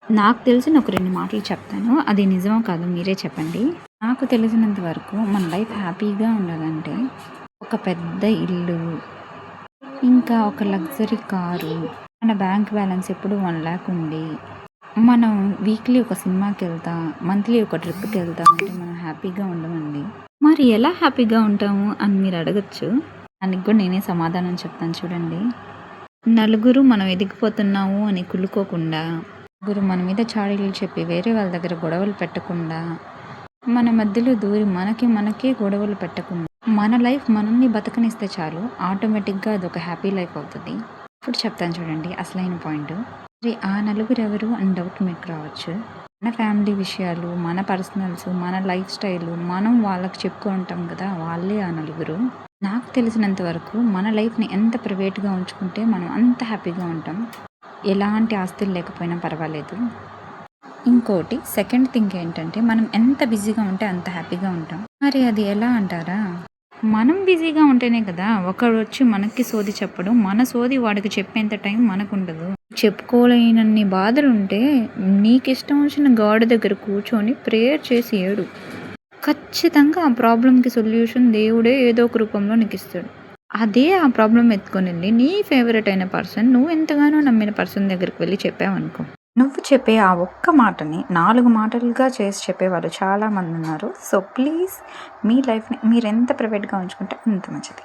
నాకు తెలిసిన ఒక 2 మాటలు చెప్తాను. అది నిజమో కాదో మీరే చెప్పండి. నాకు తెలిసినంత వరకు మన లైఫ్ హ్యాపీగా ఉండాలంటే ఒక పెద్ద ఇల్లు, ఇంకా ఒక లగ్జరీ కారు, మన బ్యాంక్ బ్యాలెన్స్ ఎప్పుడు 1,00,000 ఉండి, మనం వీక్లీ ఒక సినిమాకెళ్తా, మంత్లీ ఒక ట్రిప్‌కెళ్తా అంటే మనం హ్యాపీగా ఉండమండి. మరి ఎలా హ్యాపీగా ఉంటాము అని మీరు అడగొచ్చు. దానికి కూడా నేనే సమాధానం చెప్తాను చూడండి. నలుగురు మనం ఎదిగిపోతున్నాము అని కుళ్ళుకోకుండా, నలుగురు మన మీద చాడీలు చెప్పి వేరే వాళ్ళ దగ్గర గొడవలు పెట్టకుండా, మన మధ్యలో దూరి మనకే గొడవలు పెట్టకుండా, మన లైఫ్ మనల్ని బతకనిస్తే చాలు, ఆటోమేటిక్గా అదొక హ్యాపీ లైఫ్ అవుతుంది. ఇప్పుడు చెప్తాను చూడండి అసలైన పాయింట్. మరి ఆ నలుగురు ఎవరు అని డౌట్ మీకు రావచ్చు. మన ఫ్యామిలీ విషయాలు, మన పర్సనల్స్, మన లైఫ్ స్టైలు మనం వాళ్ళకి చెప్పుకుంటాం కదా, వాళ్ళే ఆ నలుగురు. నాకు తెలిసినంత వరకు మన లైఫ్ని ఎంత ప్రైవేట్గా ఉంచుకుంటే మనం అంత హ్యాపీగా ఉంటాం. ఎలాంటి ఆస్తులు లేకపోయినా పర్వాలేదు. ఇంకోటి సెకండ్ థింగ్ ఏంటంటే, మనం ఎంత బిజీగా ఉంటే అంత హ్యాపీగా ఉంటాం. మరి అది ఎలా అంటారా? మనం బిజీగా ఉంటేనే కదా ఒకడు వచ్చి మనకి సోది చెప్పడం, మన సోది వాడికి చెప్పేంత టైం మనకుండదు. చెప్పుకోలేనన్ని బాధలుంటే నీకిష్టం వచ్చిన గాడ్ దగ్గర కూర్చొని ప్రేయర్ చేసి ఏడు. ఖచ్చితంగా ఆ ప్రాబ్లంకి సొల్యూషన్ దేవుడే ఏదో ఒక రూపంలో నీకు ఇస్తాడు. అదే ఆ ప్రాబ్లం ఎత్తుకొని వెళ్ళి నీ ఫేవరెట్ అయిన పర్సన్, నువ్వు ఎంతగానో నమ్మిన పర్సన్ దగ్గరికి వెళ్ళి చెప్పావనుకో, నువ్వు చెప్పే ఆ ఒక్క మాటని 4 మాటలుగా చేసి చెప్పేవాళ్ళు చాలామంది ఉన్నారు. సో ప్లీజ్ మీ లైఫ్ని మీరు ఎంత ప్రైవేట్గా ఉంచుకుంటే అంత మంచిది.